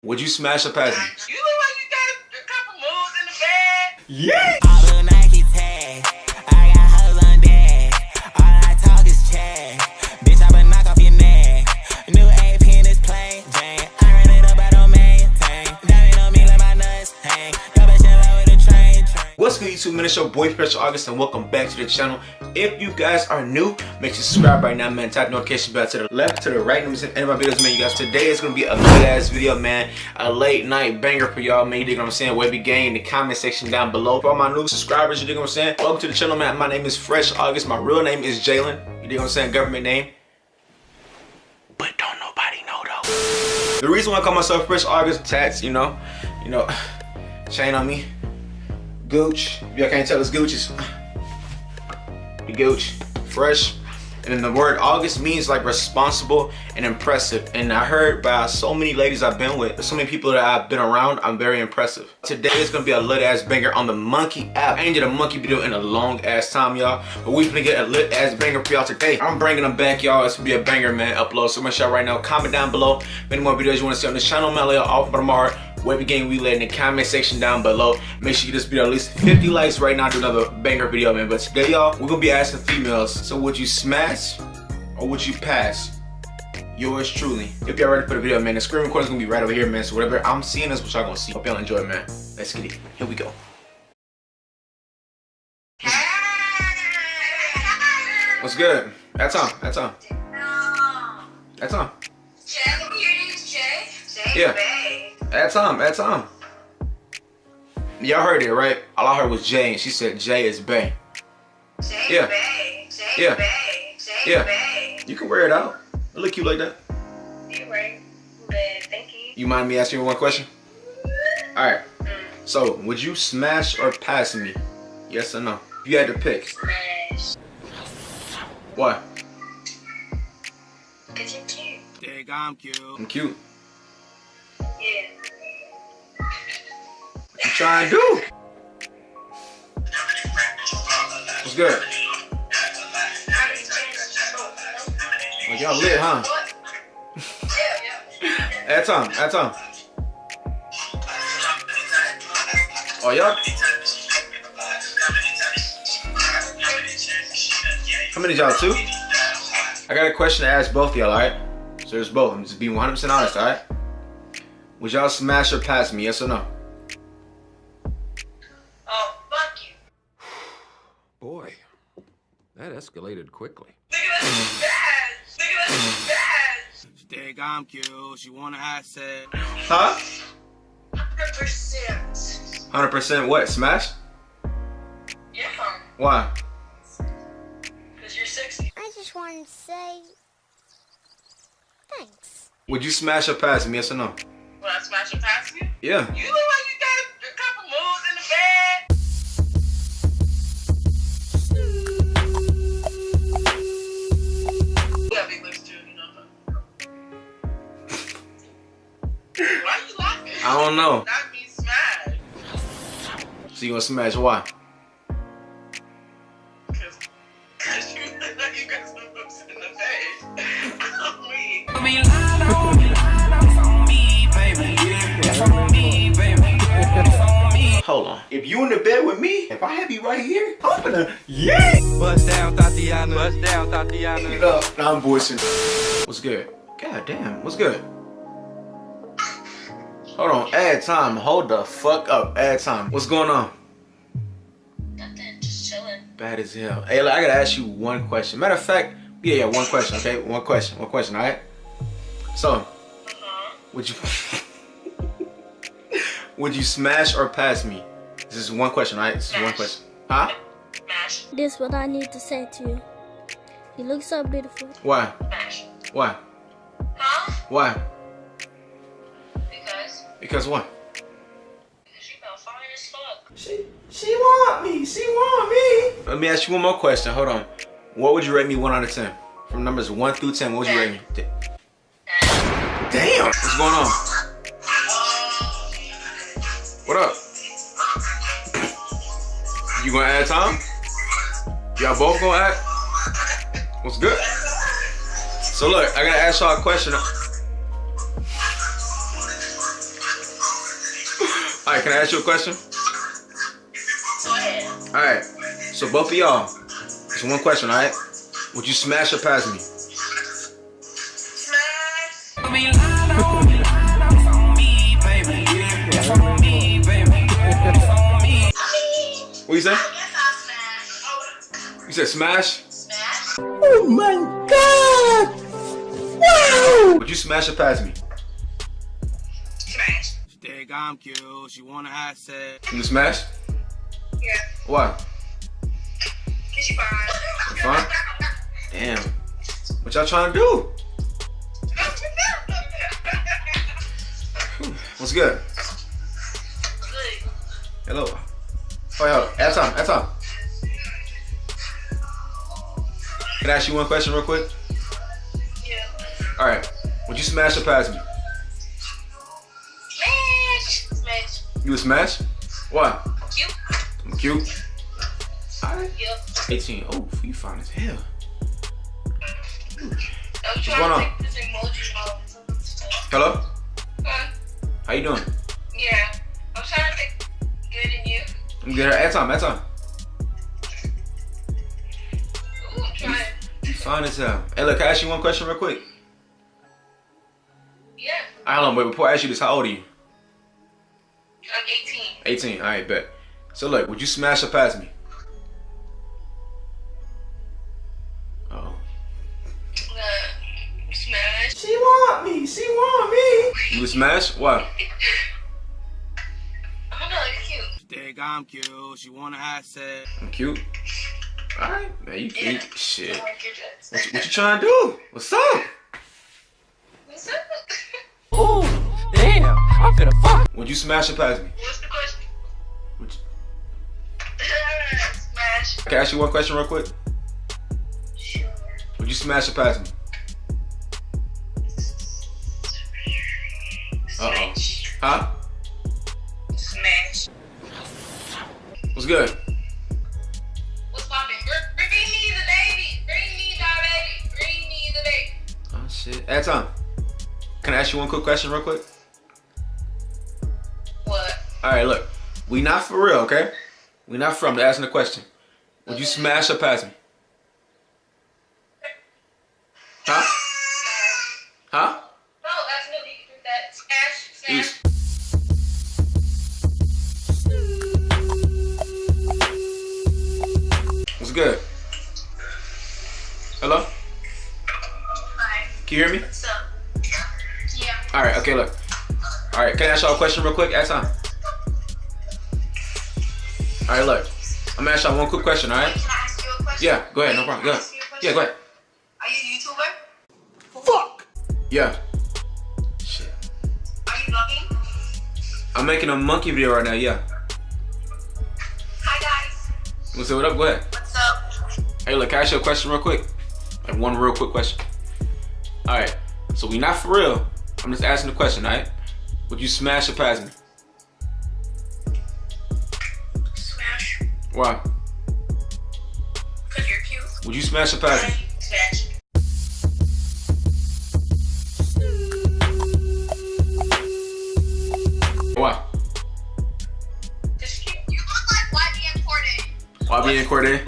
Would you smash or pass me? You look like you got a couple moves in the bag. Yeah. All the Nike tag, I got hoes on deck. All I talk is chat. Bitch, I been knock off your neck. New AP in this plain Jane. I ran it up, I don't maintain. Diamond on me like my nuts hang. Yo, bitch, in love with a train. What's good, YouTube man? It's your boy Special August and welcome back to the channel. If you guys are new, make sure you subscribe right now, man. Tap the notification bell to the left, to the right. Let me send any of my videos, man. You guys, today is gonna be a good ass video, man. A late night banger for y'all, man. You dig what I'm saying? Webby Gang in the comment section down below. For all my new subscribers, you dig what I'm saying? Welcome to the channel, man. My name is Fresh August. My real name is Jalen. You dig what I'm saying? Government name. But don't nobody know though. The reason why I call myself Fresh August, tats, you know, chain on me. Gooch. If y'all can't tell, it's Gooch. It's the Gooch. Fresh. And then the word August means like responsible and impressive. And I heard by so many ladies I've been with, so many people that I've been around, I'm very impressive. Today is gonna be a lit ass banger on the Monkey app. I ain't did a Monkey video in a long ass time, y'all. But we finna get a lit ass banger for y'all today. I'm bringing them back, y'all. It's gonna be a banger, man. Upload so much y'all right now. Comment down below if any more videos you wanna see on this channel, man. Lay off bottom heart. Webby Gang we let in the comment section down below. Make sure you get this video at least 50 likes right now. Do another banger video, man. But today, y'all, we're gonna be asking females. So would you smash or would you pass? Yours truly. If y'all ready for the video, man, the screen recording is gonna be right over here, man. So whatever I'm seeing is what y'all gonna see. Hope y'all enjoy it, man. Let's get it. Here we go. What's good? That's on. That's on. That's on. Jay, your name's Jay? Jay, Yeah. babe. That's on. That's on. Y'all heard it, right? All I heard was Jay, and she said Jay is bae. Jay, Yeah. babe. Jay, Yeah. babe. Jay, Yeah. babe. You can wear it out. It look cute like that. You're right. But thank you. You mind me asking you one question? Alright. So, would you smash or pass me? Yes or no? If you had to pick. Smash. Why? Cause you're cute. Dig, I'm cute. I'm cute. Yeah. What you trying to do? What's good? Well, y'all lit, huh? That's on. That's on. Oh, y'all. How many y'all? Two? I got a question to ask both of y'all, alright? So there's both. I'm just being 100% honest, alright? Would y'all smash or pass me? Yes or no? Oh, fuck you. Boy, that escalated quickly. Look at that badge. Look at that badge. Dig, I'm cute. She wanna asset. Huh? 100%. 100% what? Smash? Yeah. Why? Cause you're sexy. I just wanted to say thanks. Would you smash or pass me? Yes or no? When I smash and pass you? Yeah. You look like you got a couple moves in the bag. You got big lips too, you know that. Why are you laughing? I don't know. That means smash. So you gonna smash? Why? Cause you look like you got some moves in the bag. I'm weak. Hold on. If you in the bed with me, if I have you right here, I'm gonna Bust down, Tatiana. Bust down, Tatiana. Nah, I'm voicing. What's good? God damn, what's good? Hold on, add time. Hold the fuck up. Add time. What's going on? Nothing, just chilling. Bad as hell. Hey, look, I gotta ask you one question. Matter of fact, yeah, one question, okay? One question, alright? So, would you would you smash or pass me? This is one question, right? This is one Smash. question. Huh? Smash. This is what I need to say to you. You look so beautiful. Why? Smash. Why? Huh? Why? Because Because what? you feel fine as fuck. She want me. She want me. Let me ask you one more question. Hold on. What would you rate me 1 out of 10? From numbers 1 through 10, what would you rate me? Damn. What's going on? What up? You gonna add time? Y'all both gonna add? What's good? So look, I gotta ask y'all a question. Alright, can I ask you a question? Go ahead. Alright, so both of y'all, it's one question, alright? Would you smash or pass me? Smash. What you say? I guess I'll smash. You said smash? Smash. Would you smash or pass me? Smash. Think I'm cute, she wanna have sex. You smash? Yeah. Why? Cause you fine. You fine? Damn. What y'all trying to do? What's good? Good. Hello. Oh, yo, add time. Can I ask you one question real quick? Yeah. Alright. Would you smash or pass me? Smash. Smash. You would smash? Why? Cute. I'm cute. Alright. Yep. 18. Oh, you fine as hell. I'm going trying on? to take this emoji off. Hello? Huh? How you doing? Yeah. I'm trying to take good in you. I'm good. Add time. Ooh, I'm trying. You fine as hell. Hey, look, can I ask you one question real quick? Yeah. Hold on, but before I ask you this, how old are you? I'm 18. 18. Alright, bet. So look, would you smash or pass me? Uh-oh. Smash. She want me. You would smash? Why? I don't know, it's cute. Think I'm cute, she wanna have sex. I'm cute. Alright, man, you cute. Yeah. Shit. I like your dress. What you trying to do? What's up? What's up? Ooh, damn, I'm finna fuck. Would you smash or pass me? What's the question? Would you... Smash. Can I ask you one question real quick? Sure. Would you smash or pass me? Smash. Huh? Smash. What's good? What's poppin'? Bring me the baby. Bring me the baby. Bring me the baby. Oh shit. Add time. Can I ask you one quick question real quick? What? Alright, look. We not for real, okay? We not from to asking the question. Would you smash or pass me? Huh? Smash. Huh? No, absolutely. You can do that. Smash. Smash. Yes. What's good? Hello? Hi. Can you hear me? What's up? Yeah. Alright, okay, look. Alright, can I ask y'all a question real quick? Ask time. Alright, look. I'm gonna ask y'all one quick question, alright? Can I ask you a question? Yeah, go ahead, no problem. Go ahead. Ask you a question? Yeah, go ahead. Are you a YouTuber? Yeah. Shit. Are you vlogging? I'm making a monkey video right now, yeah. Hi guys. Wanna say what up? Go ahead. What's up? Hey, look, can I ask you a question real quick? Like one real quick question. Alright, so we not for real. I'm just asking the question, alright? Would you smash or pass me? Smash. Why? Cause you're cute. Would you smash or pass me? Smash. Why? Just cute. You look like YB and Corday. Why be in Corday?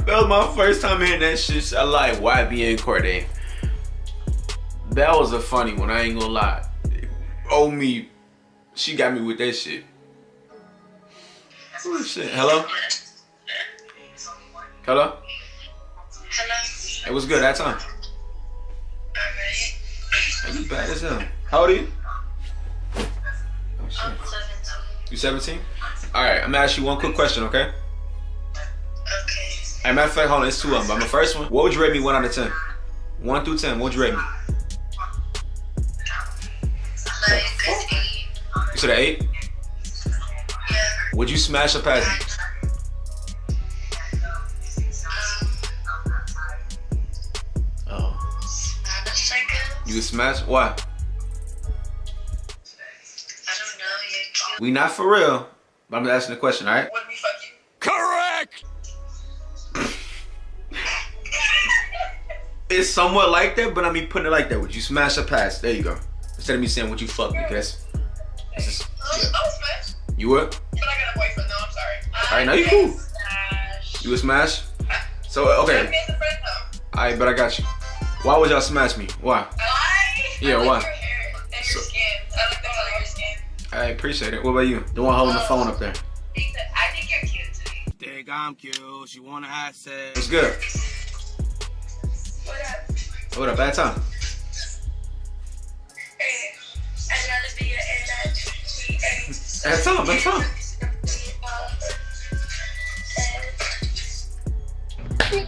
That was my first time hearing that shit. I like YB and Corday. That was a funny one, I ain't gonna lie. Oh me, she got me with that shit. Oh shit. Hello? Hello? Hello. Hey, what's good? That time? Alright. Hey, you bad as hell. How old are you? Oh, shit. I'm 17. You 17? Alright, I'm gonna ask you one quick question, okay? Okay. As a matter of fact, hold on, it's two of them. But my first one, what would you rate me 1 out of 10? 1 through 10, what would you rate me? Like an 8. You said an 8? Yeah. Would you smash or pass me? Oh. Smash, I guess. You would smash? Why? I don't know. You're cute. We not for real, but I'm just asking the question, alright? Would we fuck you? Correct! It's somewhat like that, but I mean putting it like that. Would you smash or pass? There you go. Instead of me saying, would you fuck me? Cause that's just, yeah. I was smashed. You would? But I got a boyfriend. No, I'm sorry. Alright, now you cool. Smash. You would smash? So, okay. Me as a friend, though. Alright, but I got you. Why would y'all smash me? Why? I Yeah, like why? your hair and your skin. I like the color of your skin. I appreciate it. What about you? The one holding the phone up there. I think you're cute to me. Think I'm cute. She wanna have sex. What's good? What up? What up? Bad time. Hey, I'd rather be Bad time. Bad time.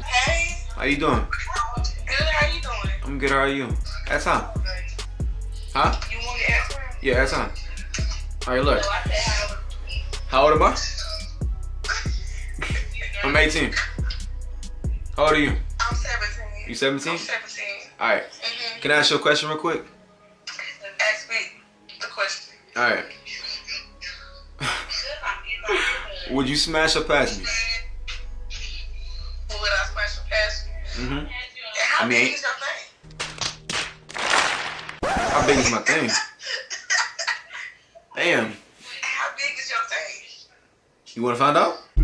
Hey, How you doing? good. How you doing? I'm good. How are you? Bad time. Huh? You want to answer? Yeah, bad time. Alright, look. So I said How old am I? I'm 18. How old are you? I'm 17. You 17? I'm 17. Alright. Can I ask you a question real quick? Ask me the question. Alright. Would you smash or pass me? Would I smash or pass you? Mm-hmm. And how I mean- big is your thing? How big is my thing? Damn. How big is your thing? You wanna find out? Yeah,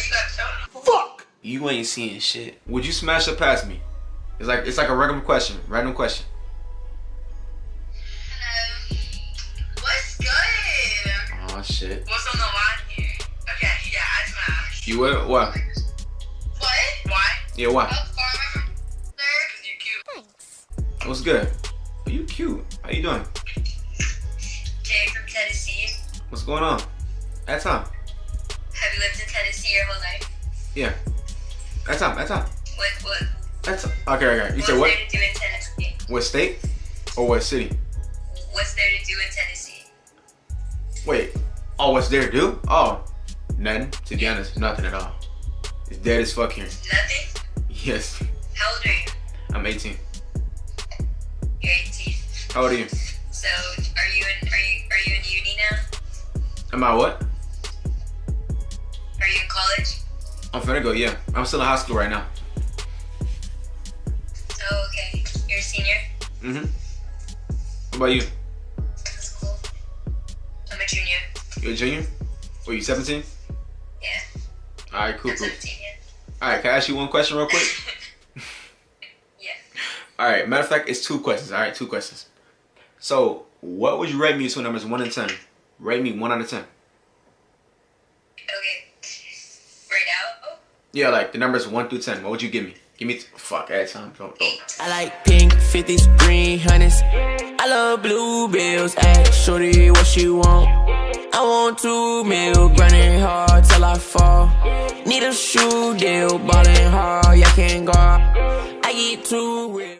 you gotta tell me. Fuck! You ain't seeing shit. Would you smash or pass me? It's like a random question. Random question. What's good? Oh shit. What's on the line here? Okay, yeah, I smash. You would? Why? What? Why? Yeah, why? Because you're cute. Thanks. What's good? Oh, you cute. How you doing? Jay from Tennessee. What's going on? At time. Have you lived in Tennessee your whole life? Yeah. At time. At time. What At time. Okay. You said what? What's there to do in Tennessee? What state? Or what city? What's there to do in Tennessee? Wait. Oh, what's there to do? Oh. Nothing. To be honest, nothing at all. It's dead as fuck here. Nothing? Yes. How old are you? I'm 18. You're 18. How old are you? So are you in uni now? Am I what? Are you in college? I'm finna go, yeah. I'm still in high school right now. Oh, okay. You're a senior? Mm-hmm. What about you? That's cool. I'm a junior. You a junior? Or you 17? Yeah. Alright, cool. I'm 17, yeah. Alright, can I ask you one question real quick? Yeah. Alright, matter of fact, it's 2 questions. Alright, 2 questions. So, what would you rate me to numbers 1 and 10? Rate me 1 out of 10. Okay. Right out? Yeah, like the numbers 1 through 10. What would you give me? Give me fuck ass time. Don't. I like pink 50s, green hundreds. I love bluebills. Ask shorty what she want. I want 2 mil, grinding hard till I fall. Need a shoe deal, ballin' hard, yeah, can't go. I get too real.